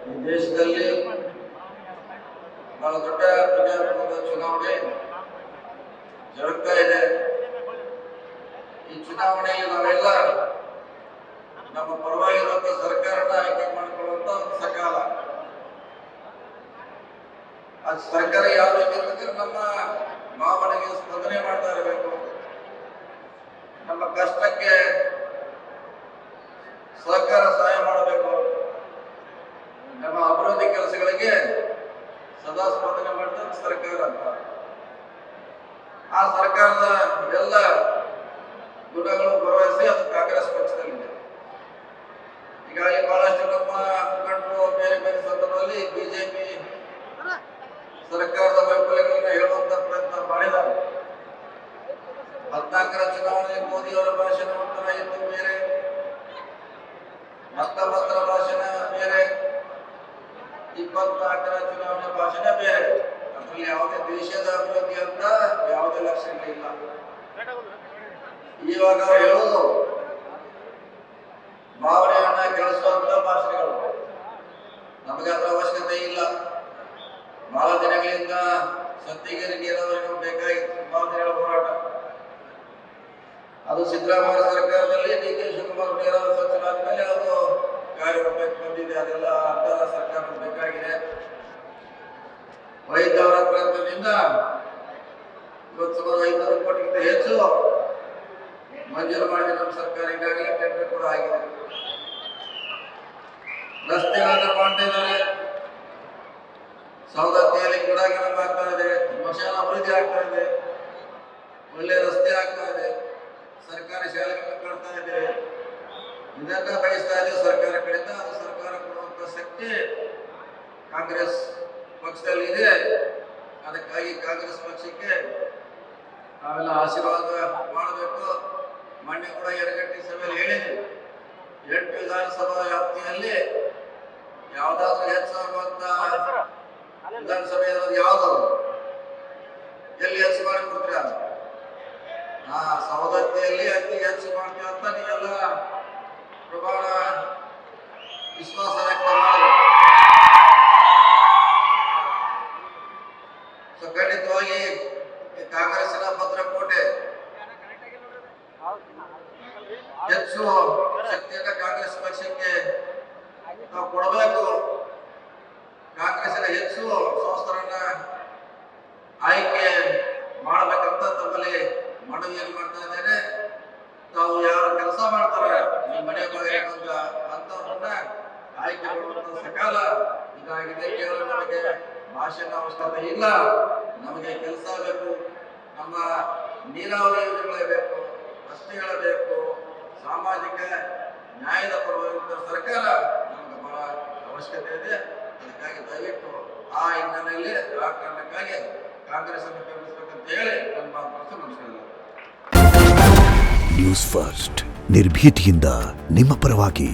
ಈ ದೇಶದಲ್ಲಿ ಬಹಳ ದೊಡ್ಡ ಪ್ರಜಾಪ್ರಭುತ್ವದ ಚುನಾವಣೆ ಜರುಗ್ತಾ ಇದೆ. ಈ ಚುನಾವಣೆಯಲ್ಲಿ ನಾವೆಲ್ಲ ನಮ್ಮ ಪರವಾಗಿರುವಂತಹ ಸರ್ಕಾರನ ಆಯ್ಕೆ ಮಾಡಿಕೊಳ್ಳುವಂತ ಒಂದು ಸಕಾಲ. ಆ ಸರ್ಕಾರ ಯಾವ ರೀತಿ ಇರ್ತದೆ, ನಮ್ಮ ಭಾವನೆಗೆ ಸ್ಪಂದನೆ ಮಾಡ್ತಾ ಇರಬೇಕು, ನಮ್ಮ ಕಷ್ಟಕ್ಕೆ ಸಹಕಾರ ಸಹಾಯ ಮಾಡಬೇಕು, ನಮ್ಮ ಅಭಿವೃದ್ಧಿ ಕೆಲಸಗಳಿಗೆ ಸದಾ ಸ್ಪಂದನೆ ಮಾಡಿದ ಸರ್ಕಾರ ಅಂತ. ಆ ಸರ್ಕಾರದ ಎಲ್ಲ ಗುಣಗಳು ಭರವಸೆ ಅದು ಕಾಂಗ್ರೆಸ್ ಪಕ್ಷದಲ್ಲಿದೆ. ಹೀಗಾಗಿ ಬಹಳಷ್ಟು ನಮ್ಮ ಮುಖಂಡರು ಬೇರೆ ಬೇರೆ ಸಂದರ್ಭದಲ್ಲಿ ಬಿಜೆಪಿ ಸರ್ಕಾರದ ವೈಫಲ್ಯಗಳನ್ನ ಹೇಳುವಂತ ಪ್ರಯತ್ನ ಮಾಡಿದ್ದಾರೆ. 14ರ ಚುನಾವಣೆಯಲ್ಲಿ ಮೋದಿ ಅವರ ಭಾಷಣ ಒಂಥರ ಇತ್ತು ಬೇರೆ, 19ರ ಭಾಷಣ ಬೇರೆ, 24ರ ಚುನಾವಣೆ ಭಾಷಣ ಬೇರೆ. ಅದರಲ್ಲಿ ಯಾವುದೇ ದೇಶದ ಅಭಿವೃದ್ಧಿ ಅಂತ ಯಾವುದೇ ಲಕ್ಷಣಗಳಿಲ್ಲ. ಇವಾಗ ಅವ್ರು ಹೇಳೋದು ಭಾವನೆಯನ್ನ ಕೆಳಿಸುವಂತ ಭಾಷಣಗಳು. ನಮಗೆ ಅದರ ಅವಶ್ಯಕತೆ ಇಲ್ಲ. ಬಹಳ ದಿನಗಳಿಂದ ಸತ್ತಿಗೆರೆ ನೀರಾವರಿ ಬೇಕಾಗಿತ್ತು, ಬಹಳ ದಿನಗಳ ಹೋರಾಟ. ಅದು ಸಿದ್ದರಾಮಯ್ಯ ಸರ್ಕಾರದಲ್ಲಿ ಡಿ ಕೆ ಶಿವಕುಮಾರ್ ನೀರಾವರಿ ಸಚಿವರಾದ ಮೇಲೆ ಅದು ಕಾರ್ಯರೂಪಕ್ಕೆ ಬಂದಿದೆ. ಅದೆಲ್ಲ ಅಂತರ ಸರ್ಕಾರ ಬೇಕಾಗಿದೆ. ವೈದ್ಯವರ ಪ್ರಯತ್ನದಿಂದ ಇವತ್ತು ಸುಮಾರು 500 ಕೋಟಿಗಿಂತ ಹೆಚ್ಚು ಮಂಜೂರು ಮಾಡಿದ ನಮ್ಮ ಸರ್ಕಾರ. ಈಗಾಗಲೇ ಟೆಂಡರ್ ಕೂಡ ಆಗಿದೆ. ರಸ್ತೆಗಳನ್ನ ಮಾಡ್ತಾ ಇದ್ದಾರೆ. ಸೌದತ್ತಿಯಲ್ಲಿ ಕ್ರೀಡಾಂಗಣ ಆಗ್ತಾ ಇದೆ, ಸ್ಮಶಾನ ಅಭಿವೃದ್ಧಿ ಆಗ್ತಾ ಇದೆ, ಒಳ್ಳೆ ರಸ್ತೆ ಆಗ್ತಾ ಇದೆ, ಸರ್ಕಾರಿ ಶಾಲೆಗಳನ್ನು ಕಟ್ತಾ ಇದೆ. ಇದನ್ನ ಬಯಸ್ತಾ ಇದೆ ಸರ್ಕಾರ ಕಡೆಯಿಂದ. ಅದು ಸರ್ಕಾರ ಕೊಡುವಂತ ಶಕ್ತಿ ಕಾಂಗ್ರೆಸ್ ಪಕ್ಷದಲ್ಲಿ ಇದೆ. ಅದಕ್ಕಾಗಿ ಕಾಂಗ್ರೆಸ್ ಪಕ್ಷಕ್ಕೆ ನಾವೆಲ್ಲ ಆಶೀರ್ವಾದ ಮಾಡಬೇಕು. ಮೊನ್ನೆ ಕೂಡ ಯರಗಟ್ಟಿ ಸಭೆಯಲ್ಲಿ ಹೇಳಿದ್ವಿ, 8 ವಿಧಾನಸಭಾ ವ್ಯಾಪ್ತಿಯಲ್ಲಿ ಯಾವ್ದಾದ್ರು ಹೆಚ್ಚಾಗುವಂತ ವಿಧಾನಸಭೆ ಯಾವ್ದು ಎಲ್ಲಿ ಹೆಚ್ಚು ಮಾಡಿಕೊಡ್ತೀರ? ಸವದತ್ತಿಯಲ್ಲಿ ಅತಿ ಹೆಚ್ಚು ಮಾಡ್ತೀವಿ ಅಂತ ನೀವೆಲ್ಲ ಪ್ರಮಾಣ ವಿಶ್ವಾಸ ವ್ಯಕ್ತ ಮಾಡಬೇಕು. ಖಂಡಿತವಾಗಿ ಕಾಂಗ್ರೆಸ್ಸಿನ ಭದ್ರಕೋಟೆ ಹೆಚ್ಚು ಶಕ್ತಿಯನ್ನ ಕಾಂಗ್ರೆಸ್ ಪಕ್ಷಕ್ಕೆ ನಾವು ಕೊಡಬೇಕು. ಕಾಂಗ್ರೆಸ್ಸಿನ ಹೆಚ್ಚು ಸಂಸ್ಥರನ್ನ ಆಯ್ಕೆ ಮಾಡಬೇಕಂತ ತಮ್ಮಲ್ಲಿ ಮನವಿಯನ್ನು ಮಾಡ್ತಾ ಇದ್ದೇನೆ. ತಾವು ಯಾರು ಕೆಲಸ ಮಾಡ್ತಾರೆ ನಿಮ್ಮ ಮನೆ ಬಗ್ಗೆ ಅಂತವ್ರನ್ನ ಆಯ್ಕೆ ಮಾಡುವಂತ ಸಕಾಲ ಇದಾಗಿದೆ. ಕೇವಲ ನಮಗೆ ಭಾಷೆನ ಅವಶ್ಯಕತೆ ಇಲ್ಲ, ನಮಗೆ ಕೆಲಸ ಬೇಕು. ನಮ್ಮ ನೀರಾವರಿ ಯೋಜನೆಗಳೇ ಬೇಕು, ರಸ್ತೆಗಳೇ ಬೇಕು, ಸಾಮಾಜಿಕ ನ್ಯಾಯದ ಪರವಾಗಿರುವಂತ ಸರ್ಕಾರ ನಮಗೆ ಬಹಳ ಅವಶ್ಯಕತೆ ಇದೆ. ಅದಕ್ಕಾಗಿ ದಯವಿಟ್ಟು ಆ ಹಿನ್ನೆಲೆಯಲ್ಲಿ ಆ ಕಾರಣಕ್ಕಾಗಿ ಕಾಂಗ್ರೆಸ್ ಅನ್ನು ಬೆಂಬಲಿಸಬೇಕಂತ ಹೇಳಿ ನನ್ನ ಮಾತು ನಮಸ್ಕಾರ. ನ್ಯೂಸ್ ಫಸ್ಟ್ ನಿರ್ಭೀತಿಯಿಂದ ನಿಮ್ಮ ಪರವಾಗಿ.